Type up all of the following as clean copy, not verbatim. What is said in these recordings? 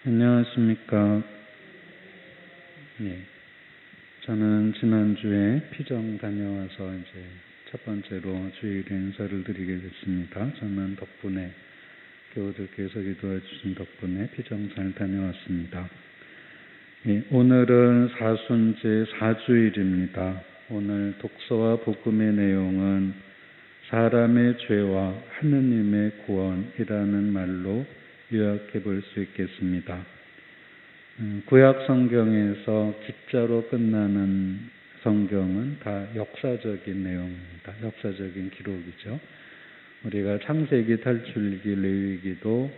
안녕하십니까. 네. 저는 지난주에 피정 다녀와서 이제 첫 번째로 주일 인사를 드리게 됐습니다. 저는 덕분에 교우들께서 기도해 주신 덕분에 피정 잘 다녀왔습니다. 네. 오늘은 사순제 4주일입니다. 오늘 독서와 복음의 내용은 사람의 죄와 하느님의 구원이라는 말로 요약해 볼 수 있겠습니다. 구약 성경에서 기자로 끝나는 성경은 다 역사적인 내용입니다. 역사적인 기록이죠. 우리가 창세기, 탈출기, 레위기도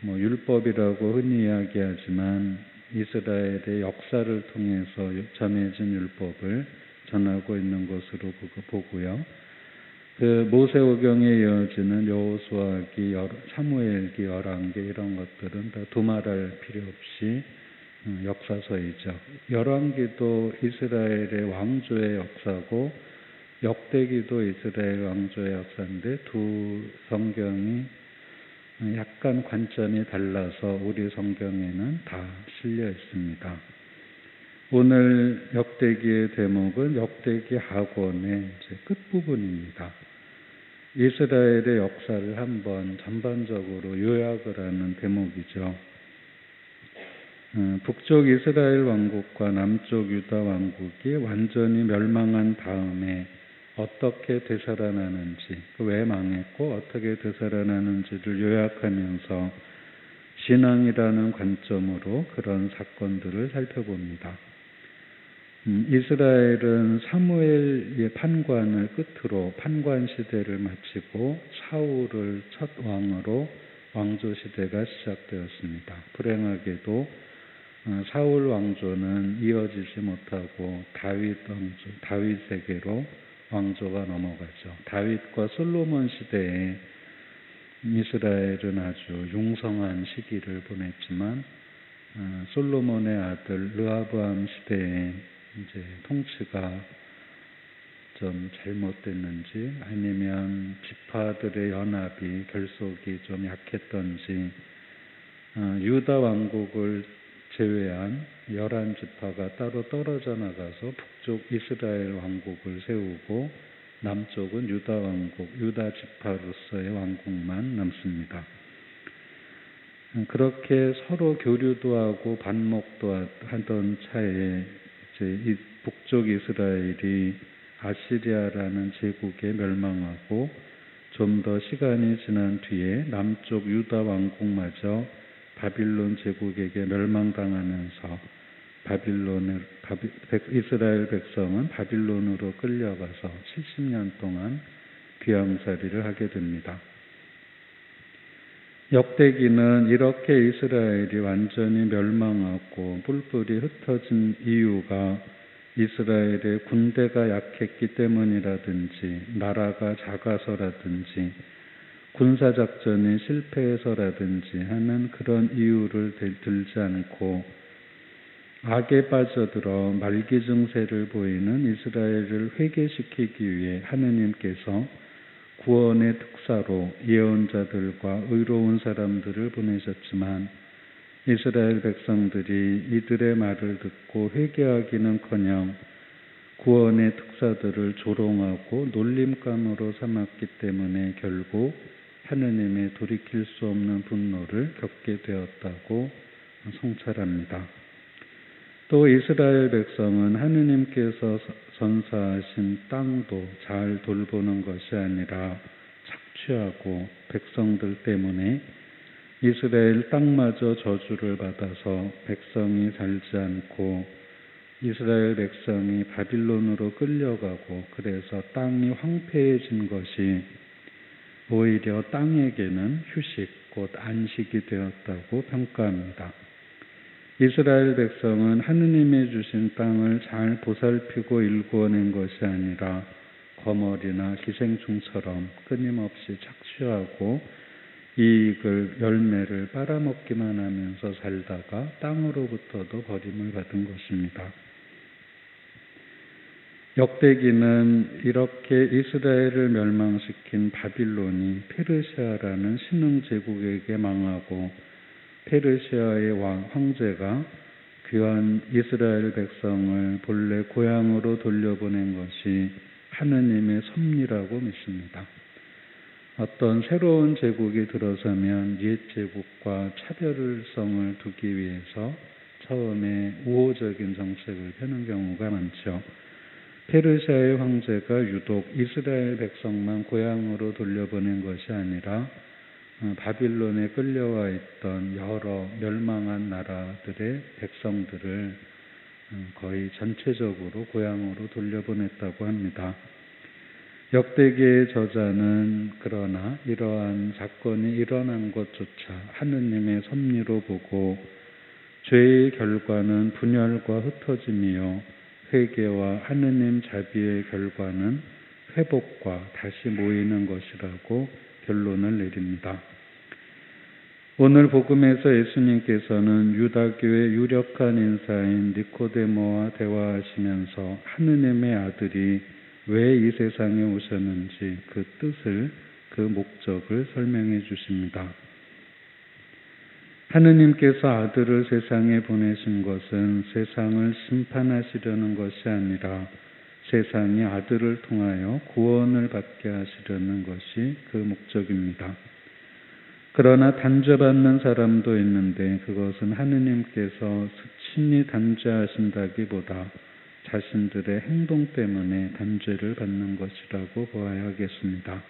율법이라고 흔히 이야기하지만 이스라엘의 역사를 통해서 전해진 율법을 전하고 있는 것으로 보고요. 그 모세오경에 이어지는 여호수아기, 사무엘기, 열왕기 이런 것들은 다 두말할 필요 없이 역사서이죠. 열왕기도 이스라엘의 왕조의 역사고 역대기도 이스라엘 왕조의 역사인데 두 성경이 약간 관점이 달라서 우리 성경에는 다 실려 있습니다. 오늘 역대기의 대목은 역대기 학원의 끝부분입니다. 이스라엘의 역사를 한번 전반적으로 요약을 하는 대목이죠. 북쪽 이스라엘 왕국과 남쪽 유다 왕국이 완전히 멸망한 다음에 어떻게 되살아나는지, 왜 망했고 어떻게 되살아나는지를 요약하면서 신앙이라는 관점으로 그런 사건들을 살펴봅니다. 이스라엘은 사무엘의 판관을 끝으로 판관 시대를 마치고 사울을 첫 왕으로 왕조 시대가 시작되었습니다. 불행하게도 사울 왕조는 이어지지 못하고 다윗에게로 왕조가 넘어가죠. 다윗과 솔로몬 시대에 이스라엘은 아주 융성한 시기를 보냈지만 솔로몬의 아들 르하브암 시대에 이제 통치가 좀 잘못됐는지 아니면 지파들의 연합이 결속이 좀 약했던지 유다 왕국을 제외한 11지파가 따로 떨어져 나가서 북쪽 이스라엘 왕국을 세우고 남쪽은 유다 왕국, 유다 지파로서의 왕국만 남습니다. 그렇게 서로 교류도 하고 반목도 하던 차에 이제 북쪽 이스라엘이 아시리아라는 제국에 멸망하고 좀 더 시간이 지난 뒤에 남쪽 유다 왕국마저 바빌론 제국에게 멸망당하면서 이스라엘 백성은 바빌론으로 끌려가서 70년 동안 귀양살이를 하게 됩니다. 역대기는 이렇게 이스라엘이 완전히 멸망하고 뿔뿔이 흩어진 이유가 이스라엘의 군대가 약했기 때문이라든지 나라가 작아서라든지 군사작전이 실패해서라든지 하는 그런 이유를 들지 않고 악에 빠져들어 말기 증세를 보이는 이스라엘을 회개시키기 위해 하느님께서 구원의 특사로 예언자들과 의로운 사람들을 보내셨지만 이스라엘 백성들이 이들의 말을 듣고 회개하기는커녕 구원의 특사들을 조롱하고 놀림감으로 삼았기 때문에 결국 하느님의 돌이킬 수 없는 분노를 겪게 되었다고 성찰합니다. 또 이스라엘 백성은 하느님께서 선사하신 땅도 잘 돌보는 것이 아니라 착취하고 백성들 때문에 이스라엘 땅마저 저주를 받아서 백성이 살지 않고 이스라엘 백성이 바빌론으로 끌려가고 그래서 땅이 황폐해진 것이 오히려 땅에게는 휴식, 곧 안식이 되었다고 평가합니다. 이스라엘 백성은 하느님이 주신 땅을 잘 보살피고 일구어낸 것이 아니라 거머리나 기생충처럼 끊임없이 착취하고 이익을 열매를 빨아먹기만 하면서 살다가 땅으로부터도 버림을 받은 것입니다. 역대기는 이렇게 이스라엘을 멸망시킨 바빌론이 페르시아라는 신흥 제국에게 망하고 페르시아의 황제가 귀한 이스라엘 백성을 본래 고향으로 돌려보낸 것이 하느님의 섭리라고 믿습니다. 어떤 새로운 제국이 들어서면 옛 제국과 차별성을 두기 위해서 처음에 우호적인 정책을 펴는 경우가 많죠. 페르시아의 황제가 유독 이스라엘 백성만 고향으로 돌려보낸 것이 아니라 바빌론에 끌려와 있던 여러 멸망한 나라들의 백성들을 거의 전체적으로 고향으로 돌려보냈다고 합니다. 역대기의 저자는 그러나 이러한 사건이 일어난 것조차 하느님의 섭리로 보고 죄의 결과는 분열과 흩어짐이요 회개와 하느님 자비의 결과는 회복과 다시 모이는 것이라고 결론을 내립니다. 오늘 복음에서 예수님께서는 유다교의 유력한 인사인 니코데모와 대화하시면서 하느님의 아들이 왜 이 세상에 오셨는지 그 뜻을, 그 목적을 설명해 주십니다. 하느님께서 아들을 세상에 보내신 것은 세상을 심판하시려는 것이 아니라 세상이 아들을 통하여 구원을 받게 하시려는 것이 그 목적입니다. 그러나 단죄받는 사람도 있는데 그것은 하느님께서 친히 단죄하신다기보다 자신들의 행동 때문에 단죄를 받는 것이라고 보아야 하겠습니다.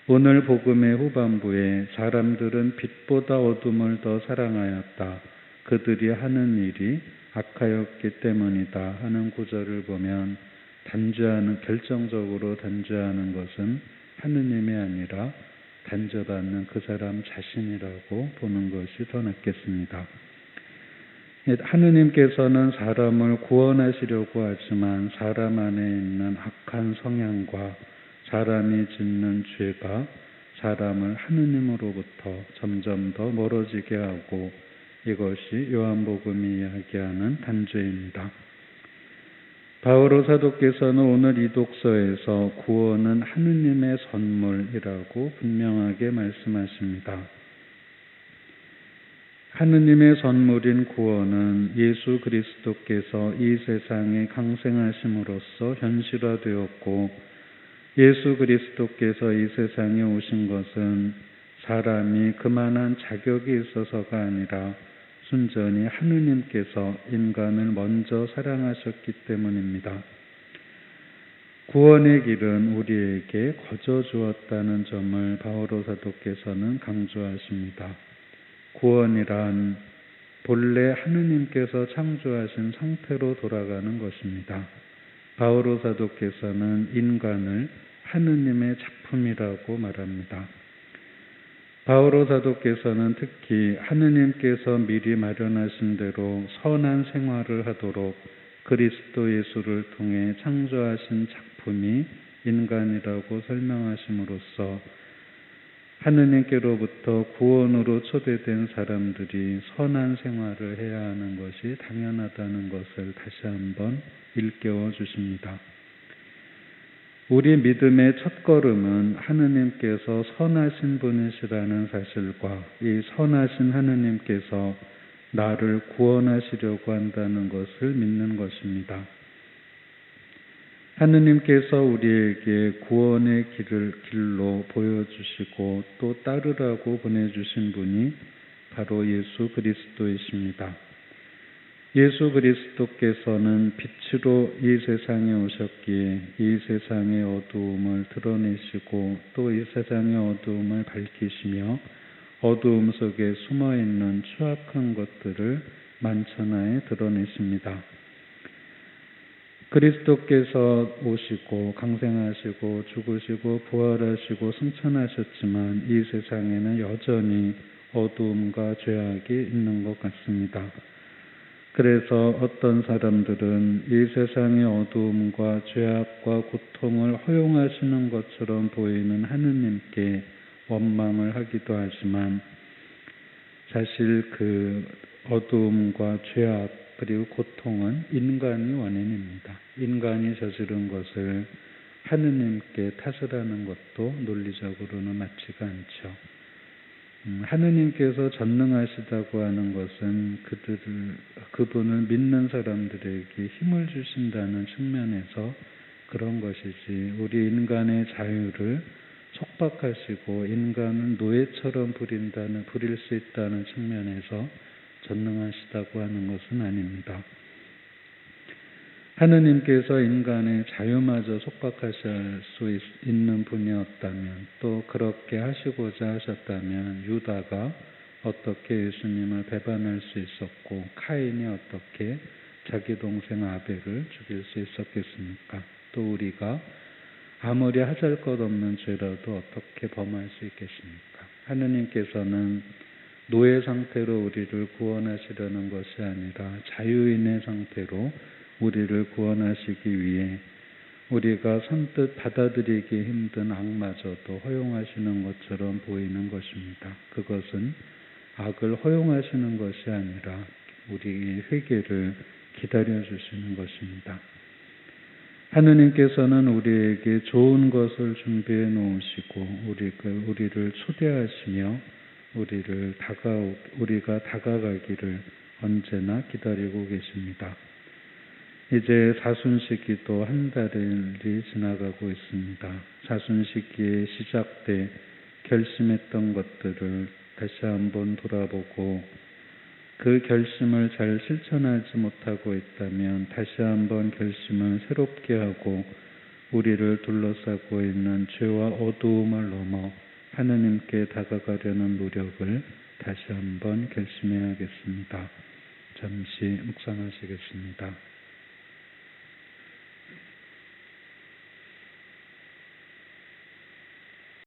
오늘 복음의 후반부에 사람들은 빛보다 어둠을 더 사랑하였다. 그들이 하는 일이 악하였기 때문이다 하는 구절을 보면 결정적으로 단죄하는 것은 하느님이 아니라 단죄받는 그 사람 자신이라고 보는 것이 더 낫겠습니다. 하느님께서는 사람을 구원하시려고 하지만 사람 안에 있는 악한 성향과 사람이 짓는 죄가 사람을 하느님으로부터 점점 더 멀어지게 하고 이것이 요한복음이 이야기하는 단죄입니다. 바오로 사도께서는 오늘 이 독서에서 구원은 하느님의 선물이라고 분명하게 말씀하십니다. 하느님의 선물인 구원은 예수 그리스도께서 이 세상에 강생하심으로써 현실화되었고 예수 그리스도께서 이 세상에 오신 것은 사람이 그만한 자격이 있어서가 아니라 순전히 하느님께서 인간을 먼저 사랑하셨기 때문입니다. 구원의 길은 우리에게 거저 주었다는 점을 바오로 사도께서는 강조하십니다. 구원이란 본래 하느님께서 창조하신 상태로 돌아가는 것입니다. 바오로 사도께서는 인간을 하느님의 작품이라고 말합니다. 바오로 사도께서는 특히 하느님께서 미리 마련하신 대로 선한 생활을 하도록 그리스도 예수를 통해 창조하신 작품이 인간이라고 설명하심으로써 하느님께로부터 구원으로 초대된 사람들이 선한 생활을 해야 하는 것이 당연하다는 것을 다시 한번 일깨워 주십니다. 우리 믿음의 첫걸음은 하느님께서 선하신 분이시라는 사실과 이 선하신 하느님께서 나를 구원하시려고 한다는 것을 믿는 것입니다. 하느님께서 우리에게 구원의 길로 보여주시고 또 따르라고 보내주신 분이 바로 예수 그리스도이십니다. 예수 그리스도께서는 빛으로 이 세상에 오셨기에 이 세상의 어두움을 드러내시고 또 이 세상의 어두움을 밝히시며 어두움 속에 숨어있는 추악한 것들을 만천하에 드러내십니다. 그리스도께서 오시고 강생하시고 죽으시고 부활하시고 승천하셨지만 이 세상에는 여전히 어두움과 죄악이 있는 것 같습니다. 그래서 어떤 사람들은 이 세상의 어두움과 죄악과 고통을 허용하시는 것처럼 보이는 하느님께 원망을 하기도 하지만 사실 그 어두움과 죄악 그리고 고통은 인간이 원인입니다. 인간이 저지른 것을 하느님께 탓을 하는 것도 논리적으로는 맞지가 않죠. 하느님께서 전능하시다고 하는 것은 그분을 믿는 사람들에게 힘을 주신다는 측면에서 그런 것이지, 우리 인간의 자유를 촉박하시고 인간을 노예처럼 부릴 수 있다는 측면에서 전능하시다고 하는 것은 아닙니다. 하느님께서 인간의 자유마저 속박하실 수 있는 분이었다면, 또 그렇게 하시고자 하셨다면 유다가 어떻게 예수님을 배반할 수 있었고 카인이 어떻게 자기 동생 아벨을 죽일 수 있었겠습니까? 또 우리가 아무리 하잘것없는 죄라도 어떻게 범할 수 있겠습니까? 하느님께서는 노예 상태로 우리를 구원하시려는 것이 아니라 자유인의 상태로 우리를 구원하시기 위해 우리가 선뜻 받아들이기 힘든 악마저도 허용하시는 것처럼 보이는 것입니다. 그것은 악을 허용하시는 것이 아니라 우리의 회개를 기다려주시는 것입니다. 하느님께서는 우리에게 좋은 것을 준비해 놓으시고 우리를 초대하시며 우리가 다가가기를 언제나 기다리고 계십니다. 이제 사순시기도 한 달이 지나가고 있습니다. 사순시기에 시작 때 결심했던 것들을 다시 한번 돌아보고 그 결심을 잘 실천하지 못하고 있다면 다시 한번 결심을 새롭게 하고 우리를 둘러싸고 있는 죄와 어두움을 넘어 하느님께 다가가려는 노력을 다시 한번 결심해야겠습니다. 잠시 묵상하시겠습니다.